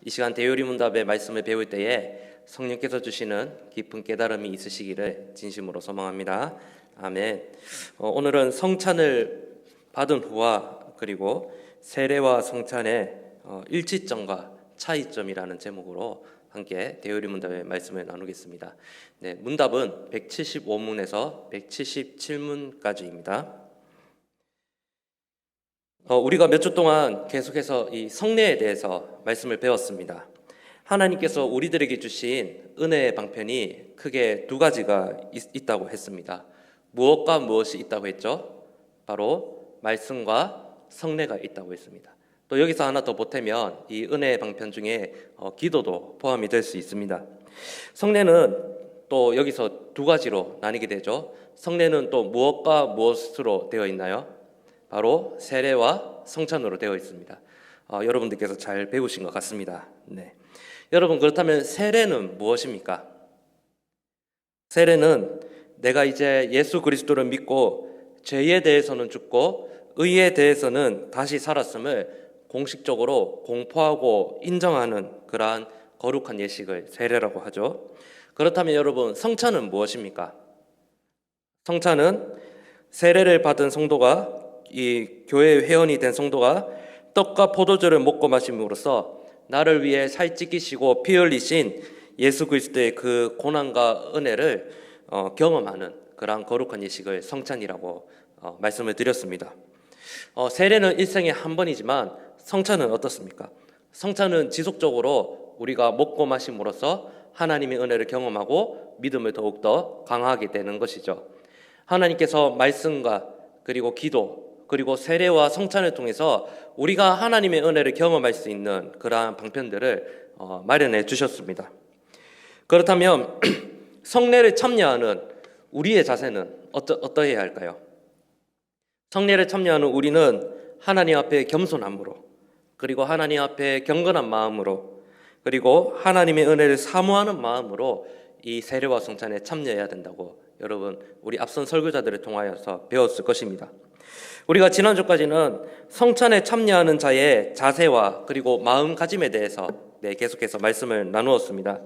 이 시간 대요리문답의 말씀을 배울 때에 성령께서 주시는 깊은 깨달음이 있으시기를 진심으로 소망합니다. 아멘. 오늘은 성찬을 받은 후와 그리고 세례와 성찬의 일치점과 차이점이라는 제목으로 함께 대요리문답의 말씀을 나누겠습니다. 네, 문답은 175문에서 177문까지입니다. 우리가 몇 주 동안 계속해서 이 성례에 대해서 말씀을 배웠습니다. 하나님께서 우리들에게 주신 은혜의 방편이 크게 두 가지가 있다고 했습니다. 무엇과 무엇이 있다고 했죠? 바로 말씀과 성례가 있다고 했습니다. 또 여기서 하나 더 보태면 이 은혜의 방편 중에 기도도 포함이 될 수 있습니다. 성례는 또 여기서 두 가지로 나뉘게 되죠. 성례는 또 무엇과 무엇으로 되어 있나요? 바로 세례와 성찬으로 되어 있습니다. 여러분들께서 잘 배우신 것 같습니다. 네. 여러분, 그렇다면 세례는 무엇입니까? 세례는 내가 이제 예수 그리스도를 믿고 죄에 대해서는 죽고 의에 대해서는 다시 살았음을 공식적으로 공포하고 인정하는 그러한 거룩한 예식을 세례라고 하죠. 그렇다면 여러분, 성찬은 무엇입니까? 성찬은 세례를 받은 성도가 이 교회의 회원이 된 성도가 떡과 포도주를 먹고 마심으로써 나를 위해 살 찢기시고 피 흘리신 예수 그리스도의 그 고난과 은혜를 경험하는 그러한 거룩한 예식을 성찬이라고 말씀을 드렸습니다. 세례는 일생에 한 번이지만 성찬은 어떻습니까? 성찬은 지속적으로 우리가 먹고 마심으로써 하나님의 은혜를 경험하고 믿음을 더욱더 강화하게 되는 것이죠. 하나님께서 말씀과 그리고 기도 그리고 세례와 성찬을 통해서 우리가 하나님의 은혜를 경험할 수 있는 그러한 방편들을 마련해 주셨습니다. 그렇다면 성례를 참여하는 우리의 자세는 어떠해야 할까요? 성례를 참여하는 우리는 하나님 앞에 겸손함으로 그리고 하나님 앞에 경건한 마음으로 그리고 하나님의 은혜를 사모하는 마음으로 이 세례와 성찬에 참여해야 된다고 여러분 우리 앞선 설교자들을 통하여서 배웠을 것입니다. 우리가 지난주까지는 성찬에 참여하는 자의 자세와 그리고 마음가짐에 대해서 계속해서 말씀을 나누었습니다.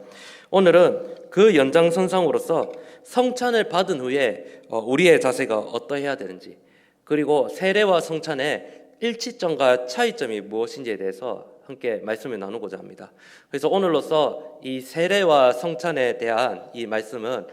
오늘은 그 연장선상으로서 성찬을 받은 후에 우리의 자세가 어떠해야 되는지 그리고 세례와 성찬의 일치점과 차이점이 무엇인지에 대해서 함께 말씀을 나누고자 합니다. 그래서 오늘로서 이 세례와 성찬에 대한 이 말씀은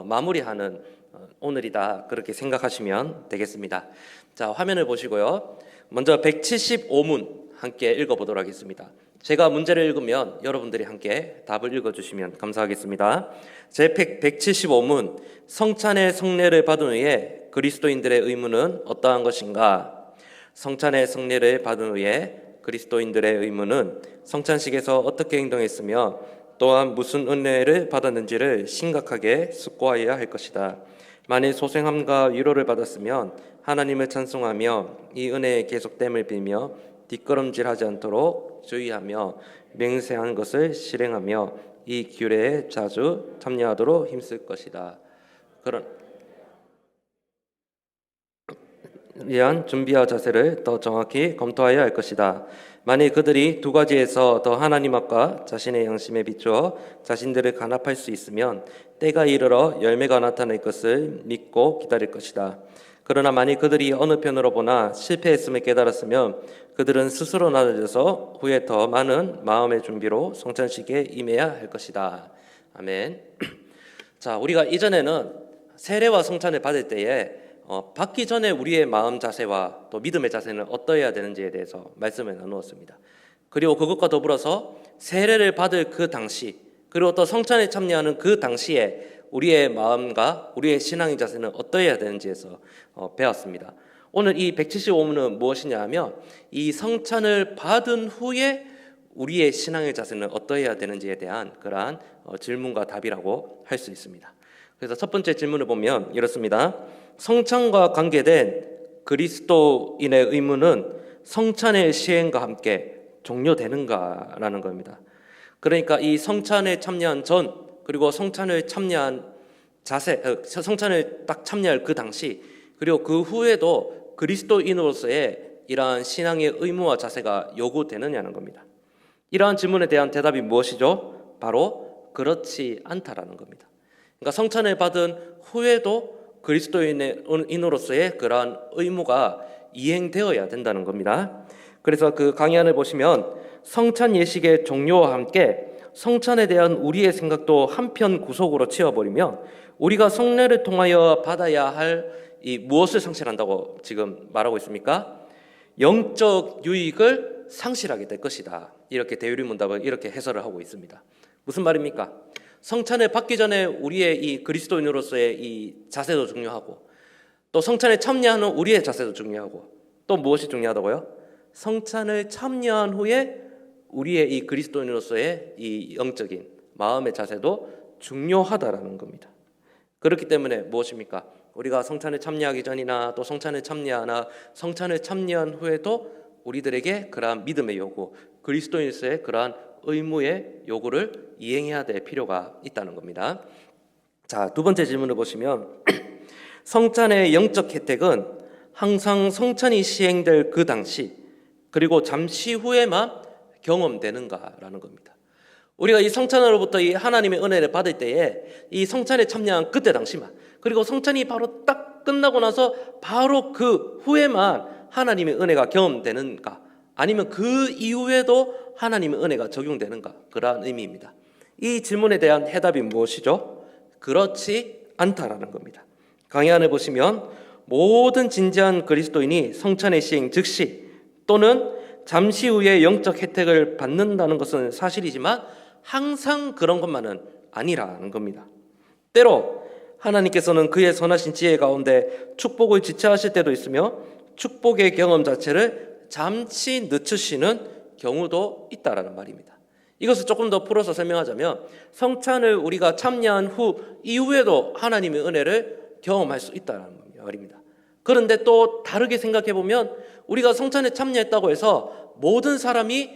마무리하는 오늘이다 그렇게 생각하시면 되겠습니다. 자, 화면을 보시고요. 먼저 175문 함께 읽어보도록 하겠습니다. 제가 문제를 읽으면 여러분들이 함께 답을 읽어주시면 감사하겠습니다. 제 175문 성찬의 성례를 받은 후에 그리스도인들의 의무는 어떠한 것인가? 성찬의 성례를 받은 후에 그리스도인들의 의무는 성찬식에서 어떻게 행동했으며 또한 무슨 은혜를 받았는지를 심각하게 숙고하여야 할 것이다. 만일 소생함과 위로를 받았으면 하나님을 찬송하며 이 은혜의 계속됨을 빌며 뒷걸음질하지 않도록 주의하며 맹세한 것을 실행하며 이 규례에 자주 참여하도록 힘쓸 것이다. 그런 위한 준비와 자세를 더 정확히 검토하여야 할 것이다. 만일 그들이 두 가지에서 더 하나님 앞과 자신의 양심에 비추어 자신들을 간합할 수 있으면 때가 이르러 열매가 나타날 것을 믿고 기다릴 것이다. 그러나 만일 그들이 어느 편으로 보나 실패했음을 깨달았으면 그들은 스스로 낮아져서 후에 더 많은 마음의 준비로 성찬식에 임해야 할 것이다. 아멘. 자, 우리가 이전에는 세례와 성찬을 받을 때에 받기 전에 우리의 마음 자세와 또 믿음의 자세는 어떠해야 되는지에 대해서 말씀을 나누었습니다. 그리고 그것과 더불어서 세례를 받을 그 당시 그리고 또 성찬에 참여하는 그 당시에 우리의 마음과 우리의 신앙의 자세는 어떠해야 되는지에서 배웠습니다. 오늘 이 175문은 무엇이냐 하면 이 성찬을 받은 후에 우리의 신앙의 자세는 어떠해야 되는지에 대한 그러한 질문과 답이라고 할 수 있습니다. 그래서 첫 번째 질문을 보면 이렇습니다. 성찬과 관계된 그리스도인의 의무는 성찬의 시행과 함께 종료되는가라는 겁니다. 그러니까 이 성찬에 참여한 전 그리고 성찬을 참여한 자세, 성찬을 딱 참여할 그 당시 그리고 그 후에도 그리스도인으로서의 이러한 신앙의 의무와 자세가 요구되느냐는 겁니다. 이러한 질문에 대한 대답이 무엇이죠? 바로 그렇지 않다라는 겁니다. 그러니까 성찬을 받은 후에도 그리스도인으로서의 그러한 의무가 이행되어야 된다는 겁니다. 그래서 그 강의안을 보시면 성찬 예식의 종료와 함께 성찬에 대한 우리의 생각도 한편 구석으로 치워버리면 우리가 성례를 통하여 받아야 할 이 무엇을 상실한다고 지금 말하고 있습니까? 영적 유익을 상실하게 될 것이다. 이렇게 대유리문답을 이렇게 해설을 하고 있습니다. 무슨 말입니까? 성찬을 받기 전에 우리의 이 그리스도인으로서의 이 자세도 중요하고, 또 성찬에 참여하는 우리의 자세도 중요하고, 또 무엇이 중요하다고요? 성찬을 참여한 후에 우리의 이 그리스도인으로서의 이 영적인 마음의 자세도 중요하다라는 겁니다. 그렇기 때문에 무엇입니까? 우리가 성찬에 참여하기 전이나 또 성찬에 참여하나 성찬에 참여한 후에도 우리들에게 그러한 믿음의 요구, 그리스도인으로서의 그러한 의무의 요구를 이행해야 될 필요가 있다는 겁니다. 자, 두 번째 질문을 보시면 성찬의 영적 혜택은 항상 성찬이 시행될 그 당시 그리고 잠시 후에만 경험되는가라는 겁니다. 우리가 이 성찬으로부터 이 하나님의 은혜를 받을 때에 이 성찬에 참여한 그때 당시만, 그리고 성찬이 바로 딱 끝나고 나서 바로 그 후에만 하나님의 은혜가 경험되는가, 아니면 그 이후에도 하나님의 은혜가 적용되는가, 그러한 의미입니다. 이 질문에 대한 해답이 무엇이죠? 그렇지 않다라는 겁니다. 강해안을 보시면 모든 진지한 그리스도인이 성찬의 시행 즉시 또는 잠시 후에 영적 혜택을 받는다는 것은 사실이지만 항상 그런 것만은 아니라는 겁니다. 때로 하나님께서는 그의 선하신 지혜 가운데 축복을 지체하실 때도 있으며 축복의 경험 자체를 잠시 늦추시는 경우도 있다라는 말입니다. 이것을 조금 더 풀어서 설명하자면 성찬을 우리가 참여한 후 이후에도 하나님의 은혜를 경험할 수 있다는 말입니다. 그런데 또 다르게 생각해 보면 우리가 성찬에 참여했다고 해서 모든 사람이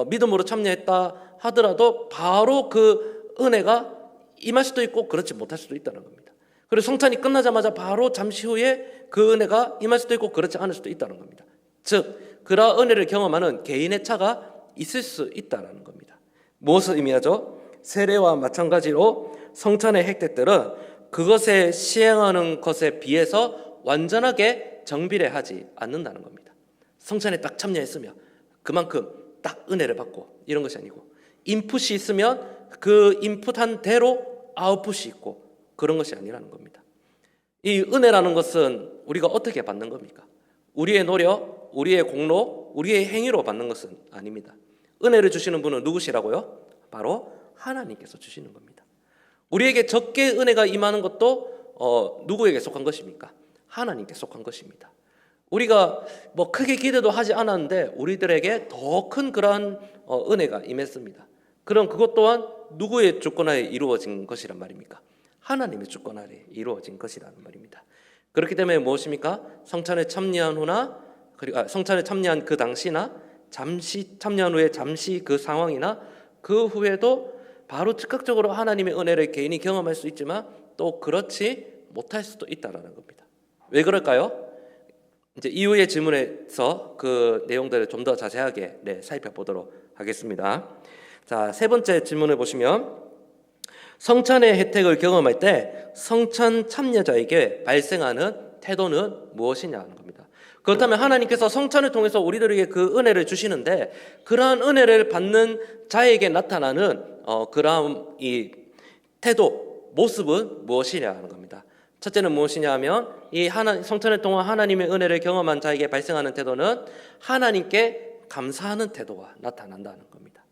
믿음으로 참여했다 하더라도 바로 그 은혜가 임할 수도 있고 그렇지 못할 수도 있다는 겁니다. 그리고 성찬이 끝나자마자 바로 잠시 후에 그 은혜가 임할 수도 있고 그렇지 않을 수도 있다는 겁니다. 즉 그러한 은혜를 경험하는 개인의 차가 있을 수 있다는 겁니다. 무엇을 의미하죠? 세례와 마찬가지로 성찬의 혜택들은 그것에 시행하는 것에 비해서 완전하게 정비례하지 않는다는 겁니다. 성찬에 딱 참여했으면 그만큼 딱 은혜를 받고 이런 것이 아니고, 인풋이 있으면 그 인풋한 대로 아웃풋이 있고 그런 것이 아니라는 겁니다. 이 은혜라는 것은 우리가 어떻게 받는 겁니까? 우리의 노력, 우리의 공로, 우리의 행위로 받는 것은 아닙니다. 은혜를 주시는 분은 누구시라고요? 바로 하나님께서 주시는 겁니다. 우리에게 적게 은혜가 임하는 것도 누구에게 속한 것입니까? 하나님께 속한 것입니다. 우리가 뭐 크게 기대도 하지 않았는데 우리들에게 더 큰 그러한 은혜가 임했습니다. 그럼 그것 또한 누구의 주권하에 이루어진 것이란 말입니까? 하나님의 주권하에 이루어진 것이라는 말입니다. 그렇기 때문에 무엇입니까? 성찬에 참여한 후나 그리고 성찬에 참여한 그 당시나 잠시 참여한 후에 잠시 그 상황이나 그 후에도 바로 즉각적으로 하나님의 은혜를 개인이 경험할 수 있지만 또 그렇지 못할 수도 있다라는 겁니다. 왜 그럴까요? 이제 이후의 질문에서 그 내용들을 좀 더 자세하게 살펴보도록 하겠습니다. 자, 세 번째 질문을 보시면 성찬의 혜택을 경험할 때 성찬 참여자에게 발생하는 태도는 무엇이냐 하는 겁니다. 그렇다면 하나님께서 성찬을 통해서 우리들에게 그 은혜를 주시는데 그러한 은혜를 받는 자에게 나타나는 그러한 이 태도, 모습은 무엇이냐 하는 겁니다. 첫째는 무엇이냐 하면 이 성찬을 통한 하나님의 은혜를 경험한 자에게 발생하는 태도는 하나님께 감사하는 태도가 나타난다는 겁니다.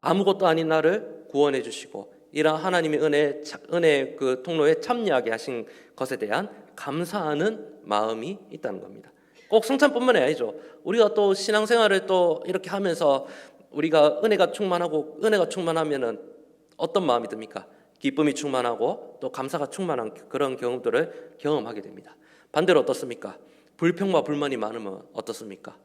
아무것도 아닌 나를 구원해 주시고 이러한 하나님의 은혜 그 통로에 참여하게 하신 것에 대한 감사하는 마음이 있다는 겁니다. 꼭 성찬뿐만이 아니죠. 우리가 또 신앙생활을 또 이렇게 하면서 우리가 은혜가 충만하면은 어떤 마음이 듭니까? 기쁨이 충만하고 또 감사가 충만한 그런 경험들을 경험하게 됩니다. 반대로 어떻습니까? 불평과 불만이 많으면 어떻습니까?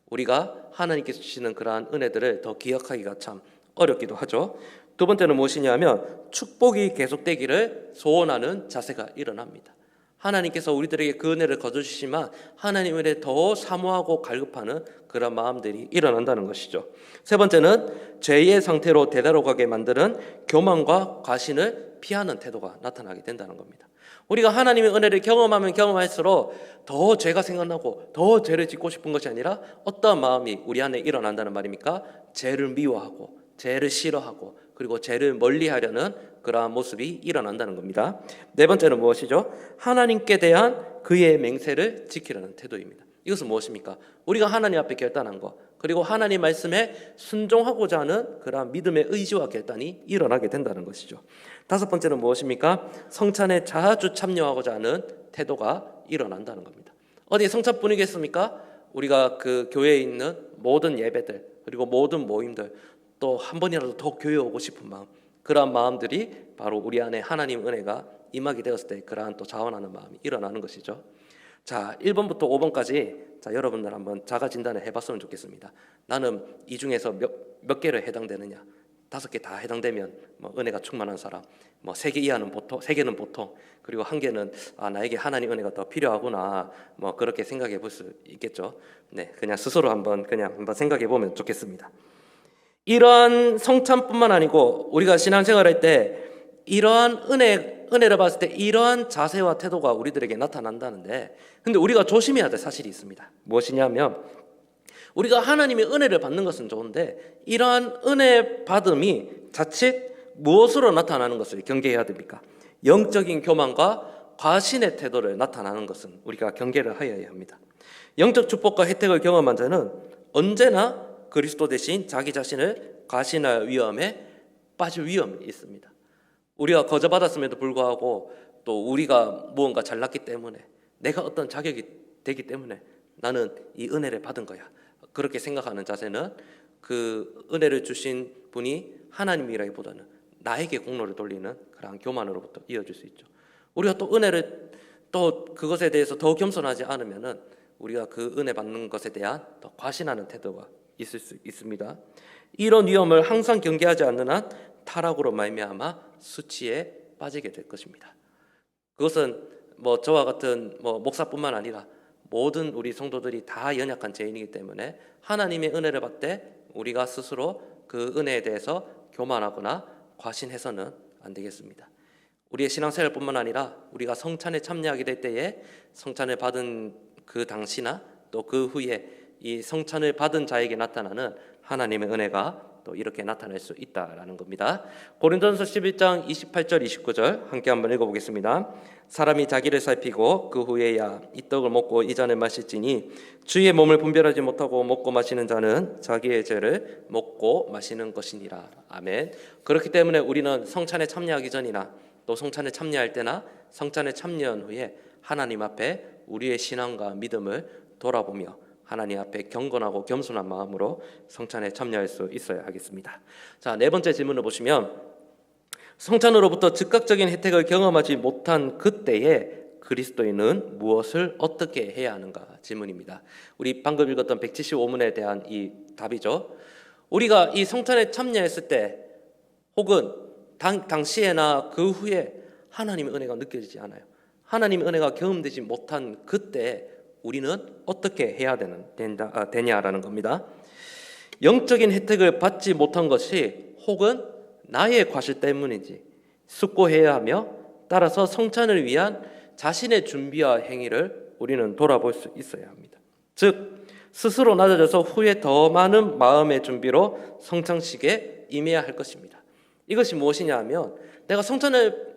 우리가 하나님께서 주시는 그러한 은혜들을 더 기억하기가 참 어렵기도 하죠. 두 번째는 무엇이냐면 축복이 계속되기를 소원하는 자세가 일어납니다. 하나님께서 우리들에게 그 은혜를 거둬주시지만 하나님 은혜 더 사모하고 갈급하는 그런 마음들이 일어난다는 것이죠. 세 번째는 죄의 상태로 되돌아가게 만드는 교만과 과신을 피하는 태도가 나타나게 된다는 겁니다. 우리가 하나님의 은혜를 경험하면 경험할수록 더 죄가 생각나고 더 죄를 짓고 싶은 것이 아니라 어떠한 마음이 우리 안에 일어난다는 말입니까? 죄를 미워하고 죄를 싫어하고 그리고 죄를 멀리하려는 그러한 모습이 일어난다는 겁니다. 네 번째는 무엇이죠? 하나님께 대한 그의 맹세를 지키려는 태도입니다. 이것은 무엇입니까? 우리가 하나님 앞에 결단한 것, 그리고 하나님 말씀에 순종하고자 하는 그러한 믿음의 의지와 결단이 일어나게 된다는 것이죠. 다섯 번째는 무엇입니까? 성찬에 자주 참여하고자 하는 태도가 일어난다는 겁니다. 어디 성찬 분위기겠습니까? 우리가 그 교회에 있는 모든 예배들 그리고 모든 모임들 또 한 번이라도 더 교회 오고 싶은 마음, 그러한 마음들이 바로 우리 안에 하나님 은혜가 임하게 되었을 때 그러한 또 자원하는 마음이 일어나는 것이죠. 자, 1번부터 5번까지 여러분들 한번 자가 진단을 해봤으면 좋겠습니다. 나는 이 중에서 몇 개를 해당되느냐? 5개 다 해당되면 은혜가 충만한 사람, 3개 이하는 보통, 3개는 보통, 그리고 1개는 나에게 하나님 은혜가 더 필요하구나, 그렇게 생각해 볼 수 있겠죠. 네, 그냥 스스로 한번 생각해 보면 좋겠습니다. 이러한 성찬뿐만 아니고 우리가 신앙생활할 때 이러한 은혜를 봤을 때 이러한 자세와 태도가 우리들에게 나타난다는데, 근데 우리가 조심해야 될 사실이 있습니다. 무엇이냐면 우리가 하나님의 은혜를 받는 것은 좋은데 이러한 은혜 받음이 자칫 무엇으로 나타나는 것을 경계해야 됩니까? 영적인 교만과 과신의 태도를 나타나는 것은 우리가 경계를 하여야 합니다. 영적 축복과 혜택을 경험한 자는 언제나 그리스도 대신 자기 자신을 과신할 위험에 빠질 위험이 있습니다. 우리가 거저받았음에도 불구하고 또 우리가 무언가 잘났기 때문에 내가 어떤 자격이 되기 때문에 나는 이 은혜를 받은 거야, 그렇게 생각하는 자세는 그 은혜를 주신 분이 하나님이라기보다는 나에게 공로를 돌리는 그러한 교만으로부터 이어질 수 있죠. 우리가 또 은혜를 또 그것에 대해서 더 겸손하지 않으면은 우리가 그 은혜 받는 것에 대한 더 과신하는 태도가 있을 수 있습니다. 이런 위험을 항상 경계하지 않는 한 타락으로 말미암아 수치에 빠지게 될 것입니다. 그것은 저와 같은 목사뿐만 아니라 모든 우리 성도들이 다 연약한 죄인이기 때문에 하나님의 은혜를 받되 우리가 스스로 그 은혜에 대해서 교만하거나 과신해서는 안 되겠습니다. 우리의 신앙생활뿐만 아니라 우리가 성찬에 참여하게 될 때에 성찬을 받은 그 당시나 또 그 후에 이 성찬을 받은 자에게 나타나는 하나님의 은혜가 또 이렇게 나타날 수 있다라는 겁니다. 고린도전서 11장 28절 29절 함께 한번 읽어보겠습니다. 사람이 자기를 살피고 그 후에야 이 떡을 먹고 이 잔을 마실지니 주의 몸을 분별하지 못하고 먹고 마시는 자는 자기의 죄를 먹고 마시는 것이니라. 아멘. 그렇기 때문에 우리는 성찬에 참여하기 전이나 또 성찬에 참여할 때나 성찬에 참여한 후에 하나님 앞에 우리의 신앙과 믿음을 돌아보며 하나님 앞에 경건하고 겸손한 마음으로 성찬에 참여할 수 있어야 하겠습니다. 자, 네 번째 질문을 보시면 성찬으로부터 즉각적인 혜택을 경험하지 못한 그때에 그리스도인은 무엇을 어떻게 해야 하는가 질문입니다. 우리 방금 읽었던 175문에 대한 이 답이죠. 우리가 이 성찬에 참여했을 때 혹은 당시에나 그 후에 하나님의 은혜가 느껴지지 않아요. 하나님의 은혜가 경험되지 못한 그때 우리는 어떻게 해야 되냐라는 겁니다. 영적인 혜택을 받지 못한 것이 혹은 나의 과실 때문인지 숙고해야 하며 따라서 성찬을 위한 자신의 준비와 행위를 우리는 돌아볼 수 있어야 합니다. 즉 스스로 낮아져서 후에 더 많은 마음의 준비로 성찬식에 임해야 할 것입니다. 이것이 무엇이냐 하면 내가 성찬을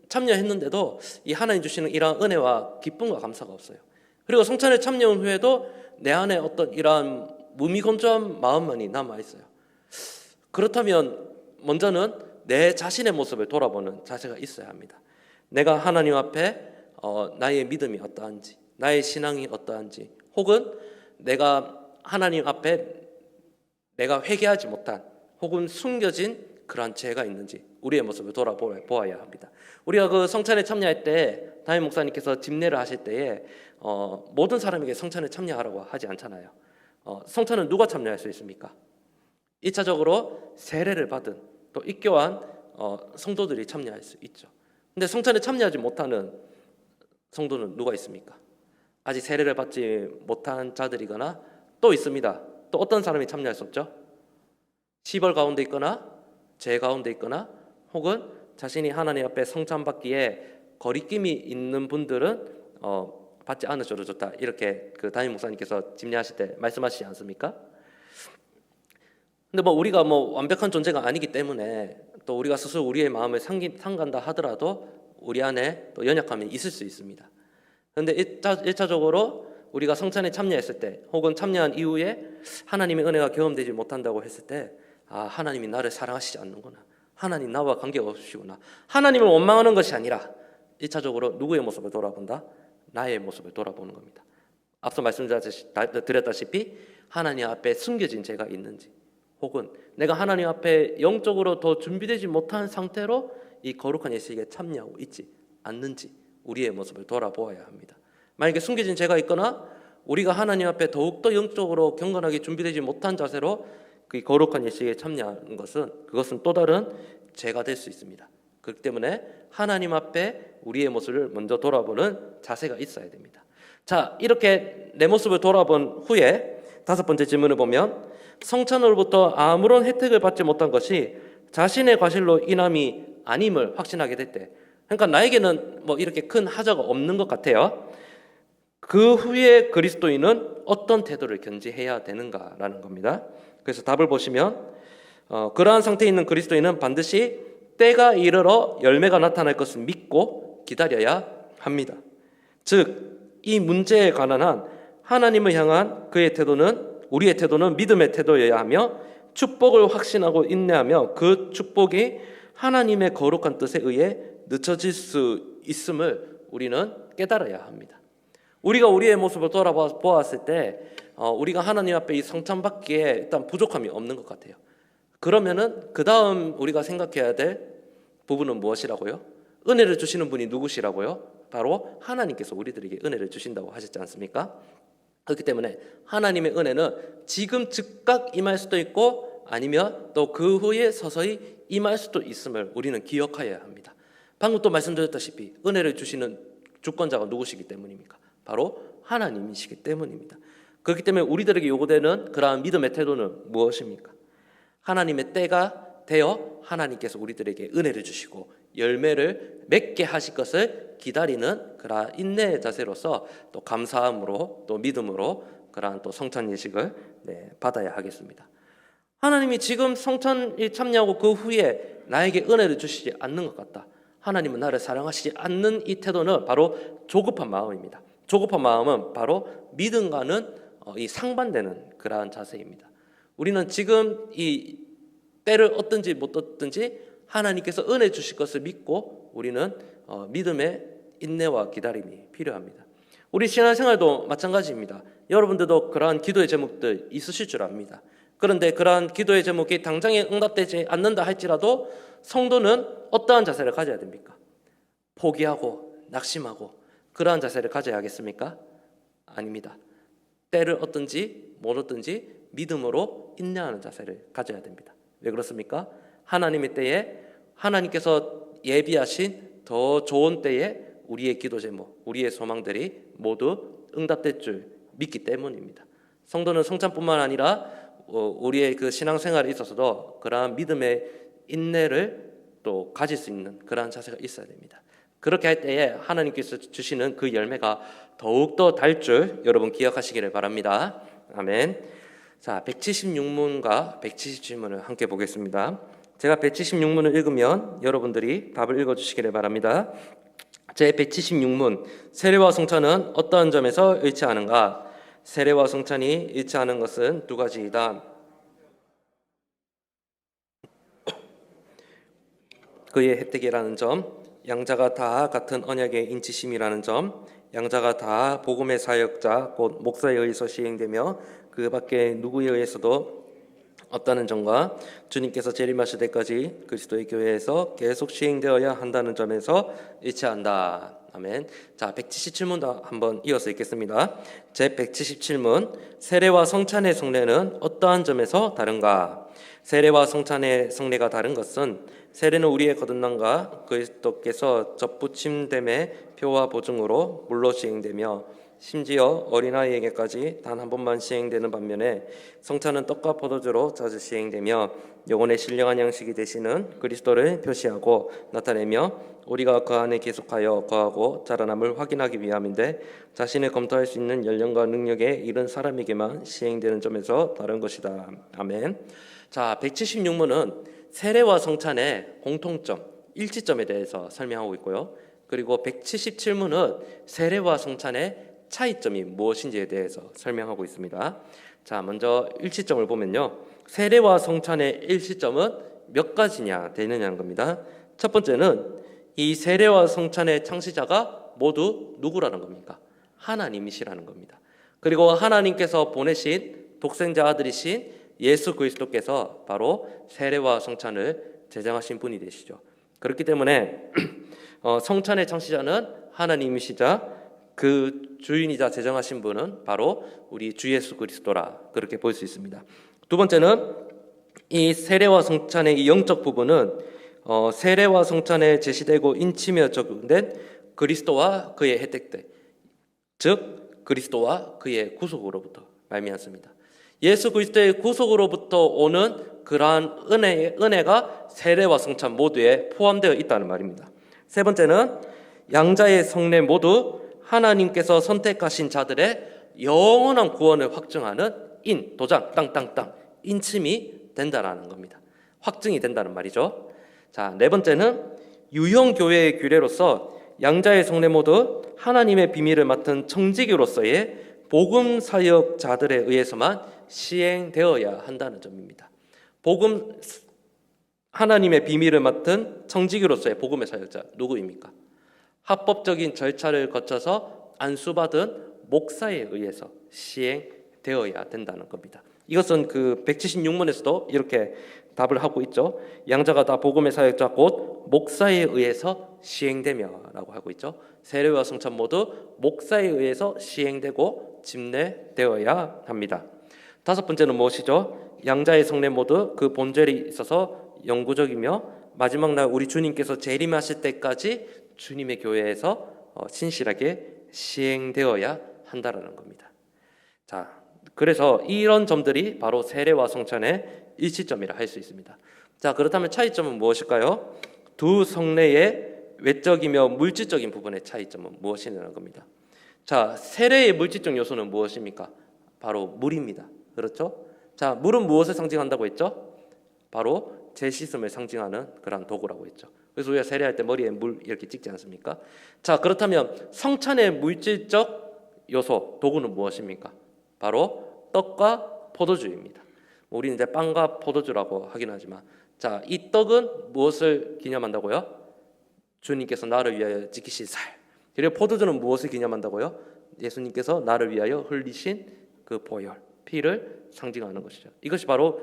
참여했는데도 이 하나님 주시는 이러한 은혜와 기쁨과 감사가 없어요. 그리고 성찬에 참여한 후에도 내 안에 어떤 이러한 무미건조한 마음만이 남아있어요. 그렇다면 먼저는 내 자신의 모습을 돌아보는 자세가 있어야 합니다. 내가 하나님 앞에 나의 믿음이 어떠한지, 나의 신앙이 어떠한지, 혹은 내가 하나님 앞에 내가 회개하지 못한 혹은 숨겨진 그러한 죄가 있는지 우리의 모습을 돌아보아야 합니다. 우리가 그 성찬에 참여할 때 담임 목사님께서 집례를 하실 때에 모든 사람에게 성찬에 참여하라고 하지 않잖아요. 성찬은 누가 참여할 수 있습니까? 1차적으로 세례를 받은 또 입교한 성도들이 참여할 수 있죠. 근데 성찬에 참여하지 못하는 성도는 누가 있습니까? 아직 세례를 받지 못한 자들이거나 또 있습니다. 또 어떤 사람이 참여할 수 없죠? 시벌 가운데 있거나 죄 가운데 있거나 혹은 자신이 하나님 앞에 성찬받기에 거리낌이 있는 분들은 받지 않으셔도 좋다. 이렇게 그 담임 목사님께서 집례하실 때 말씀하시지 않습니까? 근데 우리가 완벽한 존재가 아니기 때문에 또 우리가 스스로 우리의 마음을 상간다 하더라도 우리 안에 또 연약함이 있을 수 있습니다. 그런데 1차적으로 우리가 성찬에 참여했을 때 혹은 참여한 이후에 하나님의 은혜가 경험되지 못한다고 했을 때 하나님이 나를 사랑하시지 않는구나. 하나님 나와 관계가 없으시구나. 하나님을 원망하는 것이 아니라 1차적으로 누구의 모습을 돌아본다? 나의 모습을 돌아보는 겁니다. 앞서 말씀드렸다시피 하나님 앞에 숨겨진 죄가 있는지 혹은 내가 하나님 앞에 영적으로 더 준비되지 못한 상태로 이 거룩한 예식에 참여하고 있지 않는지 우리의 모습을 돌아보아야 합니다. 만약에 숨겨진 죄가 있거나 우리가 하나님 앞에 더욱더 영적으로 경건하게 준비되지 못한 자세로 그 거룩한 예식에 참여하는 그것은 또 다른 죄가 될 수 있습니다. 그렇기 때문에 하나님 앞에 우리의 모습을 먼저 돌아보는 자세가 있어야 됩니다. 자, 이렇게 내 모습을 돌아본 후에 5번째 질문을 보면 성찬으로부터 아무런 혜택을 받지 못한 것이 자신의 과실로 인함이 아님을 확신하게 될 때, 그러니까 나에게는 이렇게 큰 하자가 없는 것 같아요. 그 후에 그리스도인은 어떤 태도를 견지해야 되는가라는 겁니다. 그래서 답을 보시면 그러한 상태에 있는 그리스도인은 반드시 때가 이르러 열매가 나타날 것을 믿고 기다려야 합니다. 즉 이 문제에 관한 한 하나님을 향한 우리의 태도는 믿음의 태도여야 하며 축복을 확신하고 인내하며 그 축복이 하나님의 거룩한 뜻에 의해 늦춰질 수 있음을 우리는 깨달아야 합니다. 우리가 우리의 모습을 돌아보았을 때 우리가 하나님 앞에 이 성찬받기에 일단 부족함이 없는 것 같아요. 그러면은 그 다음 우리가 생각해야 될 부분은 무엇이라고요? 은혜를 주시는 분이 누구시라고요? 바로 하나님께서 우리들에게 은혜를 주신다고 하셨지 않습니까? 그렇기 때문에 하나님의 은혜는 지금 즉각 임할 수도 있고 아니면 또 그 후에 서서히 임할 수도 있음을 우리는 기억해야 합니다. 방금 또 말씀드렸다시피 은혜를 주시는 주권자가 누구시기 때문입니까? 바로 하나님이시기 때문입니다. 그렇기 때문에 우리들에게 요구되는 그러한 믿음의 태도는 무엇입니까? 하나님의 때가 되어 하나님께서 우리들에게 은혜를 주시고 열매를 맺게 하실 것을 기다리는 그러한 인내의 자세로서 또 감사함으로 또 믿음으로 그러한 또 성찬 예식을 받아야 하겠습니다. 하나님이 지금 성찬에 참여하고 그 후에 나에게 은혜를 주시지 않는 것 같다. 하나님은 나를 사랑하시지 않는 이 태도는 바로 조급한 마음입니다. 조급한 마음은 바로 믿음과는 이 상반되는 그러한 자세입니다. 우리는 지금 이 때를 얻든지 못 얻든지 하나님께서 은혜 주실 것을 믿고 우리는 믿음의 인내와 기다림이 필요합니다. 우리 신앙생활도 마찬가지입니다. 여러분들도 그러한 기도의 제목들 있으실 줄 압니다. 그런데 그러한 기도의 제목이 당장에 응답되지 않는다 할지라도 성도는 어떠한 자세를 가져야 됩니까? 포기하고 낙심하고 그러한 자세를 가져야 하겠습니까? 아닙니다. 때를 얻든지 못 얻든지 믿음으로 인내하는 자세를 가져야 됩니다. 왜 그렇습니까? 하나님의 때에 하나님께서 예비하신 더 좋은 때에 우리의 기도 제목, 우리의 소망들이 모두 응답될 줄 믿기 때문입니다. 성도는 성찬뿐만 아니라 우리의 그 신앙생활에 있어서도 그러한 믿음의 인내를 또 가질 수 있는 그러한 자세가 있어야 됩니다. 그렇게 할 때에 하나님께서 주시는 그 열매가 더욱더 달 줄 여러분 기억하시기를 바랍니다. 아멘. 자, 176문과 177문을 함께 보겠습니다. 제가 176문을 읽으면 여러분들이 답을 읽어주시기를 바랍니다. 제 176문, 세례와 성찬은 어떠한 점에서 일치하는가? 세례와 성찬이 일치하는 것은 두 가지이다. 그의 혜택이라는 점, 양자가 다 같은 언약의 인치심이라는 점, 양자가 다 복음의 사역자 곧 목사에 의해서 시행되며 그 밖에 누구에 의해서도 없다는 점과 주님께서 재림하실 때까지 그리스도의 교회에서 계속 시행되어야 한다는 점에서 일치한다. 아멘. 자, 177문도 한번 이어서 읽겠습니다. 제 177문, 세례와 성찬의 성례는 어떠한 점에서 다른가? 세례와 성찬의 성례가 다른 것은 세례는 우리의 거듭남과 그리스도께서 접붙임됨의 표와 보증으로 물로 시행되며 심지어 어린아이에게까지 단 한 번만 시행되는 반면에 성찬은 떡과 포도주로 자주 시행되며 영혼의 신령한 양식이 되시는 그리스도를 표시하고 나타내며 우리가 그 안에 계속하여 거하고 자라남을 확인하기 위함인데 자신을 검토할 수 있는 연령과 능력에 이른 사람에게만 시행되는 점에서 다른 것이다. 아멘. 자, 176문은 세례와 성찬의 공통점, 일치점에 대해서 설명하고 있고요. 그리고 177문은 세례와 성찬의 차이점이 무엇인지에 대해서 설명하고 있습니다. 자, 먼저 일치점을 보면요. 세례와 성찬의 일치점은 몇 가지냐 되느냐는 겁니다. 첫 번째는 이 세례와 성찬의 창시자가 모두 누구라는 겁니까? 하나님이시라는 겁니다. 그리고 하나님께서 보내신 독생자 아들이신 예수 그리스도께서 바로 세례와 성찬을 제정하신 분이 되시죠. 그렇기 때문에 성찬의 창시자는 하나님이시자 그 주인이자 제정하신 분은 바로 우리 주 예수 그리스도라, 그렇게 볼 수 있습니다. 두 번째는 이 세례와 성찬의 이 영적 부분은 세례와 성찬에 제시되고 인치며 적용된 그리스도와 그의 혜택들, 즉 그리스도와 그의 구속으로부터 말미암습니다. 예수 그리스도의 구속으로부터 오는 그러한 은혜가 세례와 성찬 모두에 포함되어 있다는 말입니다. 세 번째는 양자의 성례 모두 하나님께서 선택하신 자들의 영원한 구원을 확증하는 도장, 땅 인침이 된다라는 겁니다. 확증이 된다는 말이죠. 자, 네 번째는 유형교회의 규례로서 양자의 성례 모두 하나님의 비밀을 맡은 청지기로서의 복음 사역자들에 의해서만 시행되어야 한다는 점입니다. 하나님의 비밀을 맡은 청지기로서의 복음의 사역자 누구입니까? 합법적인 절차를 거쳐서 안수받은 목사에 의해서 시행되어야 된다는 겁니다. 이것은 그 176문에서도 이렇게 답을 하고 있죠. 양자가 다 복음의 사역자 곧 목사에 의해서 시행되며라고 하고 있죠. 세례와 성찬 모두 목사에 의해서 시행되고 집례되어야 합니다. 다섯 번째는 무엇이죠? 양자의 성례 모두 그 본절이 있어서 영구적이며 마지막 날 우리 주님께서 재림하실 때까지 주님의 교회에서 신실하게 시행되어야 한다라는 겁니다. 자, 그래서 이런 점들이 바로 세례와 성찬의 일치점이라 할 수 있습니다. 자, 그렇다면 차이점은 무엇일까요? 두 성례의 외적이며 물질적인 부분의 차이점은 무엇이냐는 겁니다. 자, 세례의 물질적 요소는 무엇입니까? 바로 물입니다. 그렇죠? 자, 물은 무엇을 상징한다고 했죠? 바로 제 씻음을 상징하는 그런 도구라고 했죠. 그래서 우리가 세례할 때 머리에 물 이렇게 찍지 않습니까? 자, 그렇다면 성찬의 물질적 요소, 도구는 무엇입니까? 바로 떡과 포도주입니다. 우리는 이제 빵과 포도주라고 하긴 하지만, 자, 이 떡은 무엇을 기념한다고요? 주님께서 나를 위하여 지키신 살. 그리고 포도주는 무엇을 기념한다고요? 예수님께서 나를 위하여 흘리신 그 보혈, 피를 상징하는 것이죠. 이것이 바로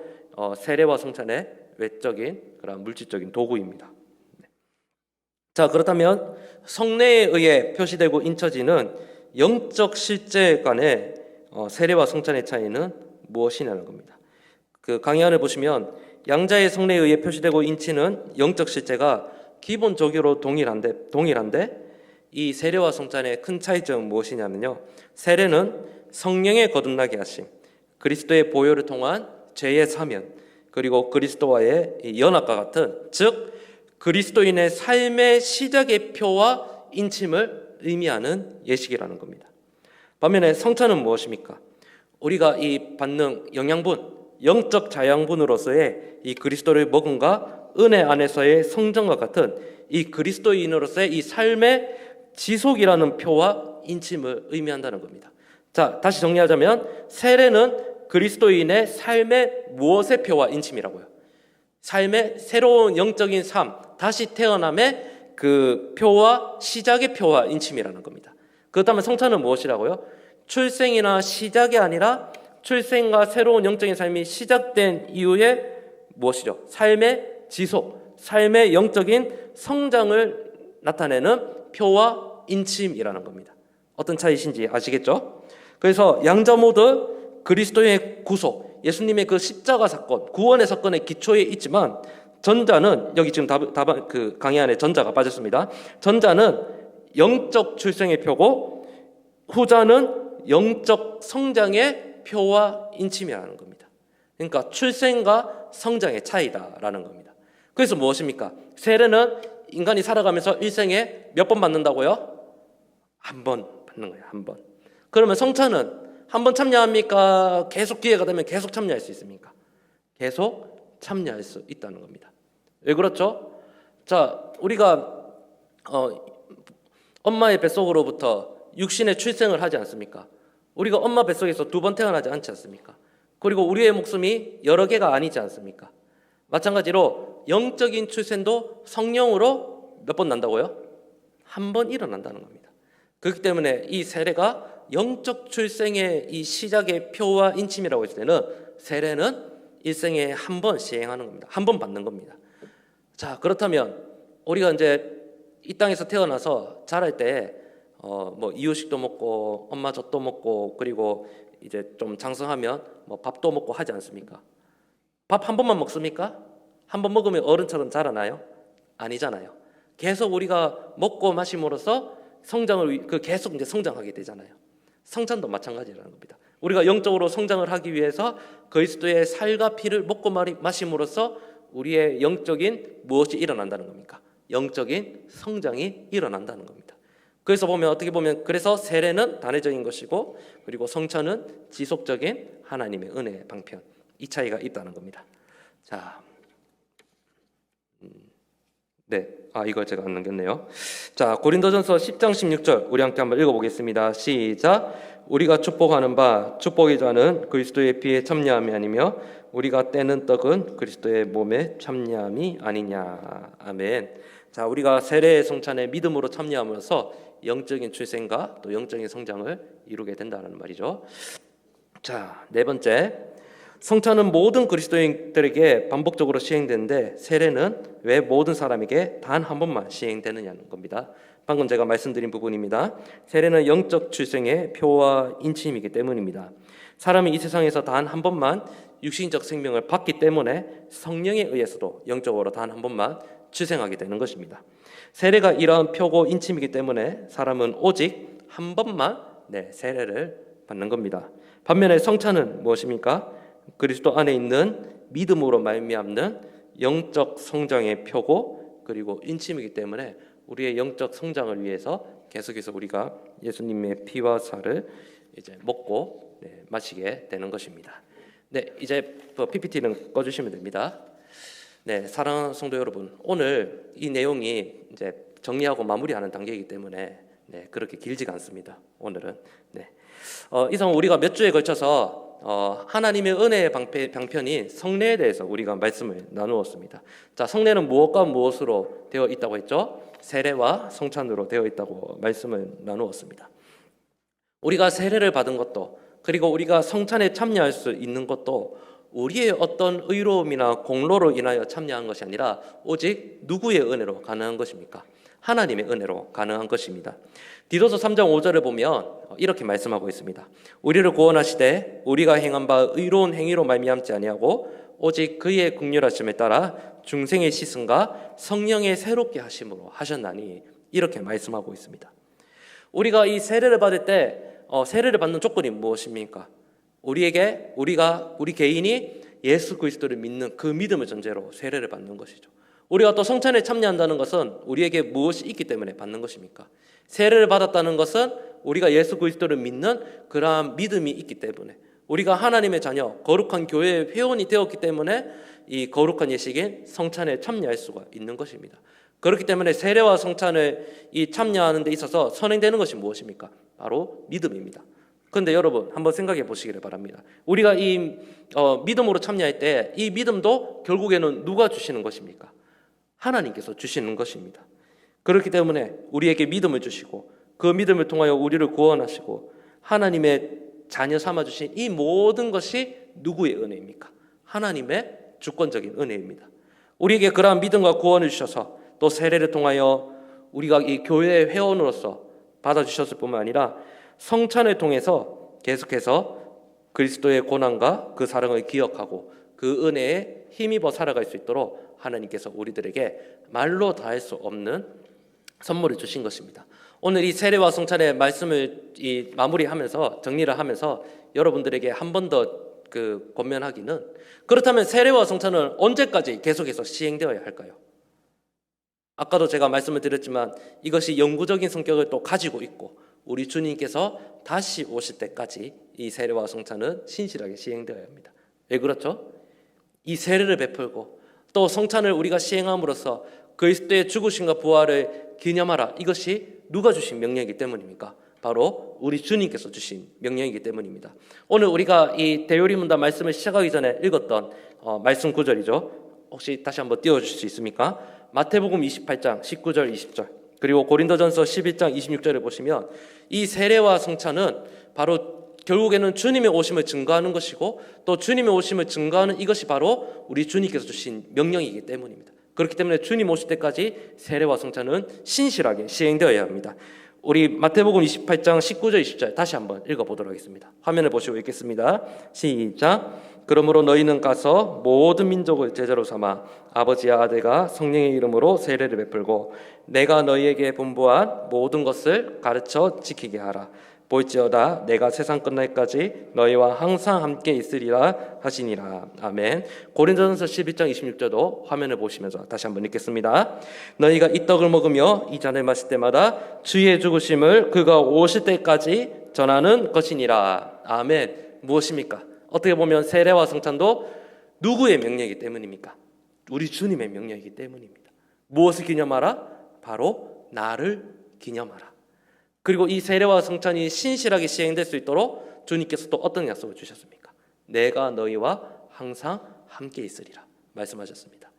세례와 성찬의 외적인 그런 물질적인 도구입니다. 자, 그렇다면 성례에 의해 표시되고 인쳐지는 영적 실제 간의 세례와 성찬의 차이는 무엇이냐는 겁니다. 그 강의안을 보시면 양자의 성례에 의해 표시되고 인치는 영적 실제가 기본적으로 동일한데 이 세례와 성찬의 큰 차이점은 무엇이냐면요. 세례는 성령의 거듭나게 하심, 그리스도의 보혈을 통한 죄의 사면, 그리고 그리스도와의 연합과 같은, 즉 그리스도인의 삶의 시작의 표와 인침을 의미하는 예식이라는 겁니다. 반면에 성찬은 무엇입니까? 우리가 이 받는 영양분, 영적 자양분으로서의 이 그리스도를 먹음과 은혜 안에서의 성전과 같은 이 그리스도인으로서의 이 삶의 지속이라는 표와 인침을 의미한다는 겁니다. 자, 다시 정리하자면 세례는 그리스도인의 삶의 무엇의 표와 인침이라고요? 삶의 새로운 영적인 삶, 다시 태어남의 그 표와 시작의 표와 인침이라는 겁니다. 그렇다면 성찬은 무엇이라고요? 출생이나 시작이 아니라 출생과 새로운 영적인 삶이 시작된 이후에 무엇이죠? 삶의 지속, 삶의 영적인 성장을 나타내는 표와 인침이라는 겁니다. 어떤 차이신지 아시겠죠? 그래서 양자 모두 그리스도의 구속, 예수님의 그 십자가 사건, 구원의 사건의 기초에 있지만 전자는 여기 지금 그 강의 안에 전자가 빠졌습니다. 전자는 영적 출생의 표고 후자는 영적 성장의 표와 인침이라는 겁니다. 그러니까 출생과 성장의 차이다라는 겁니다. 그래서 무엇입니까? 세례는 인간이 살아가면서 일생에 몇 번 받는다고요? 한 번 받는 거예요. 한 번. 그러면 성찬은 한 번 참여합니까? 계속 기회가 되면 계속 참여할 수 있습니까? 계속 참여할 수 있다는 겁니다. 왜 그렇죠? 자, 우리가 엄마의 뱃속으로부터 육신의 출생을 하지 않습니까? 우리가 엄마 뱃속에서 2번 태어나지 않지 않습니까? 그리고 우리의 목숨이 여러 개가 아니지 않습니까? 마찬가지로 영적인 출생도 성령으로 몇 번 난다고요? 한 번 일어난다는 겁니다. 그렇기 때문에 이 세례가 영적 출생의 이 시작의 표와 인침이라고 했을 때는 세례는 일생에 한 번 시행하는 겁니다. 한 번 받는 겁니다. 자, 그렇다면 우리가 이제 이 땅에서 태어나서 자랄 때 뭐 이유식도 먹고 엄마 젖도 먹고 그리고 이제 좀 장성하면 뭐 밥도 먹고 하지 않습니까? 밥 한 번만 먹습니까? 한 번 먹으면 어른처럼 자라나요? 아니잖아요. 계속 우리가 먹고 마심으로써 성장을 계속 이제 성장하게 되잖아요. 성찬도 마찬가지라는 겁니다. 우리가 영적으로 성장을 하기 위해서 그리스도의 살과 피를 먹고 마심으로써 우리의 영적인 무엇이 일어난다는 겁니까? 영적인 성장이 일어난다는 겁니다. 그래서 보면 어떻게 보면 그래서 세례는 단회적인 것이고 그리고 성찬은 지속적인 하나님의 은혜의 방편, 이 차이가 있다는 겁니다. 자, 네, 이거 제가 안 남겼네요. 자, 고린도전서 10장 16절 우리 함께 한번 읽어보겠습니다. 시작. 우리가 축복하는 바 축복의 자는 그리스도의 피에 참여함이 아니며 우리가 떼는 떡은 그리스도의 몸에 참여함이 아니냐. 아멘. 자, 우리가 세례의 성찬에 믿음으로 참여하면서 영적인 출생과 또 영적인 성장을 이루게 된다는 말이죠. 자, 네 번째, 성찬은 모든 그리스도인들에게 반복적으로 시행되는데 세례는 왜 모든 사람에게 단 한 번만 시행되느냐는 겁니다. 방금 제가 말씀드린 부분입니다. 세례는 영적 출생의 표와 인침이기 때문입니다. 사람이 이 세상에서 단 한 번만 육신적 생명을 받기 때문에 성령에 의해서도 영적으로 단 한 번만 출생하게 되는 것입니다. 세례가 이러한 표고 인침이기 때문에 사람은 오직 한 번만 세례를 받는 겁니다. 반면에 성찬은 무엇입니까? 그리스도 안에 있는 믿음으로 말미암는 영적 성장의 표고 그리고 인침이기 때문에 우리의 영적 성장을 위해서 계속해서 우리가 예수님의 피와 살을 이제 먹고 마시게 되는 것입니다. 네, 이제 PPT는 꺼주시면 됩니다. 네, 사랑하는 성도 여러분, 오늘 이 내용이 이제 정리하고 마무리하는 단계이기 때문에 그렇게 길지가 않습니다. 오늘은 이상 우리가 몇 주에 걸쳐서 하나님의 은혜의 방편인 성례에 대해서 우리가 말씀을 나누었습니다. 자, 성례는 무엇과 무엇으로 되어 있다고 했죠? 세례와 성찬으로 되어 있다고 말씀을 나누었습니다. 우리가 세례를 받은 것도 그리고 우리가 성찬에 참여할 수 있는 것도 우리의 어떤 의로움이나 공로로 인하여 참여한 것이 아니라 오직 누구의 은혜로 가능한 것입니까? 하나님의 은혜로 가능한 것입니다. 디도서 3장 5절을 보면 이렇게 말씀하고 있습니다. 우리를 구원하시되 우리가 행한 바 의로운 행위로 말미암지 아니하고 오직 그의 긍휼하심에 따라 중생의 시승과 성령의 새롭게 하심으로 하셨나니 이렇게 말씀하고 있습니다. 우리가 이 세례를 받을 때 세례를 받는 조건이 무엇입니까? 우리 개인이 예수 그리스도를 믿는 그 믿음을 전제로 세례를 받는 것이죠. 우리가 또 성찬에 참여한다는 것은 우리에게 무엇이 있기 때문에 받는 것입니까? 세례를 받았다는 것은 우리가 예수 그리스도를 믿는 그러한 믿음이 있기 때문에 우리가 하나님의 자녀, 거룩한 교회의 회원이 되었기 때문에 이 거룩한 예식인 성찬에 참여할 수가 있는 것입니다. 그렇기 때문에 세례와 성찬을 참여하는 데 있어서 선행되는 것이 무엇입니까? 바로 믿음입니다. 그런데 여러분 한번 생각해 보시기를 바랍니다. 우리가 이 믿음으로 참여할 때 이 믿음도 결국에는 누가 주시는 것입니까? 하나님께서 주시는 것입니다. 그렇기 때문에 우리에게 믿음을 주시고 그 믿음을 통하여 우리를 구원하시고 하나님의 자녀 삼아주신 이 모든 것이 누구의 은혜입니까? 하나님의 주권적인 은혜입니다. 우리에게 그러한 믿음과 구원을 주셔서 또 세례를 통하여 우리가 이 교회의 회원으로서 받아주셨을 뿐만 아니라 성찬을 통해서 계속해서 그리스도의 고난과 그 사랑을 기억하고 그 은혜에 힘입어 살아갈 수 있도록 하나님께서 우리들에게 말로 다 할 수 없는 선물을 주신 것입니다. 오늘 이 세례와 성찬의 말씀을 마무리하면서 정리를 하면서 여러분들에게 한 번 더 권면하기는, 그렇다면 세례와 성찬은 언제까지 계속해서 시행되어야 할까요? 아까도 제가 말씀을 드렸지만 이것이 영구적인 성격을 또 가지고 있고 우리 주님께서 다시 오실 때까지 이 세례와 성찬은 신실하게 시행되어야 합니다. 왜 그렇죠? 이 세례를 베풀고 또 성찬을 우리가 시행함으로써 그리스도의 죽으심과 부활을 기념하라, 이것이 누가 주신 명령이기 때문입니까? 바로 우리 주님께서 주신 명령이기 때문입니다. 오늘 우리가 이 대요리문답 말씀을 시작하기 전에 읽었던 말씀 구절이죠. 혹시 다시 한번 띄워주실 수 있습니까? 마태복음 28장 19절 20절 그리고 고린도전서 11장 26절을 보시면 이 세례와 성찬은 바로 결국에는 주님의 오심을 증거하는 것이고 또 주님의 오심을 증거하는 이것이 바로 우리 주님께서 주신 명령이기 때문입니다. 그렇기 때문에 주님 오실 때까지 세례와 성찬은 신실하게 시행되어야 합니다. 우리 마태복음 28장 19절 20절 다시 한번 읽어보도록 하겠습니다. 화면을 보시고 읽겠습니다. 시작. 그러므로 너희는 가서 모든 민족을 제자로 삼아 아버지와 아들과 성령의 이름으로 세례를 베풀고 내가 너희에게 분부한 모든 것을 가르쳐 지키게 하라. 볼지어다 내가 세상 끝날까지 너희와 항상 함께 있으리라 하시니라. 아멘. 고린도전서 11장 26절도 화면을 보시면서 다시 한번 읽겠습니다. 너희가 이 떡을 먹으며 이 잔을 마실 때마다 주의 죽으심을 그가 오실 때까지 전하는 것이니라. 아멘. 무엇입니까? 어떻게 보면 세례와 성찬도 누구의 명령이기 때문입니까? 우리 주님의 명령이기 때문입니다. 무엇을 기념하라? 바로 나를 기념하라. 그리고 이 세례와 성찬이 신실하게 시행될 수 있도록 주님께서 또 어떤 약속을 주셨습니까? 내가 너희와 항상 함께 있으리라 말씀하셨습니다.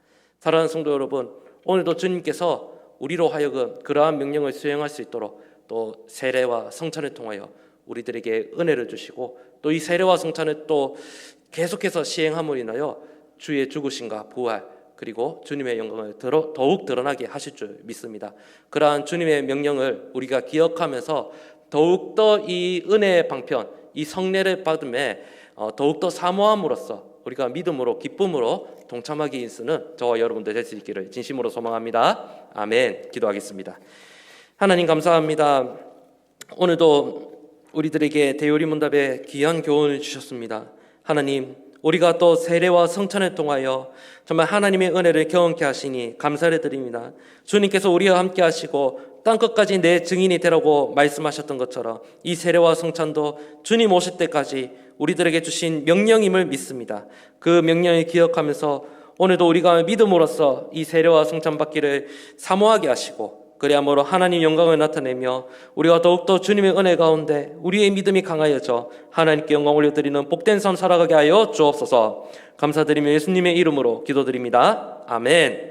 사랑하는 성도 여러분, 오늘도 주님께서 우리로 하여금 그러한 명령을 수행할 수 있도록 또 세례와 성찬을 통하여 우리들에게 은혜를 주시고 또 이 세례와 성찬을 또 계속해서 시행함으로 인하여 주의 죽으심과 부활 그리고 주님의 영광을 더욱 드러나게 하실 줄 믿습니다. 그러한 주님의 명령을 우리가 기억하면서 더욱더 이 은혜의 방편, 이 성례를 받음에 더욱더 사모함으로써 우리가 믿음으로 기쁨으로 동참하기 인수는 저와 여러분들 될 수 있기를 진심으로 소망합니다. 아멘. 기도하겠습니다. 하나님 감사합니다. 오늘도 우리들에게 대요리문답의 귀한 교훈을 주셨습니다. 하나님, 우리가 또 세례와 성찬을 통하여 정말 하나님의 은혜를 경험케 하시니 감사를 드립니다. 주님께서 우리와 함께 하시고 땅끝까지 내 증인이 되라고 말씀하셨던 것처럼 이 세례와 성찬도 주님 오실 때까지 우리들에게 주신 명령임을 믿습니다. 그 명령을 기억하면서 오늘도 우리가 믿음으로써 이 세례와 성찬 받기를 사모하게 하시고 그리함으로 하나님 영광을 나타내며 우리가 더욱더 주님의 은혜 가운데 우리의 믿음이 강하여져 하나님께 영광 올려드리는 복된 삶 살아가게 하여 주옵소서. 감사드리며 예수님의 이름으로 기도드립니다. 아멘.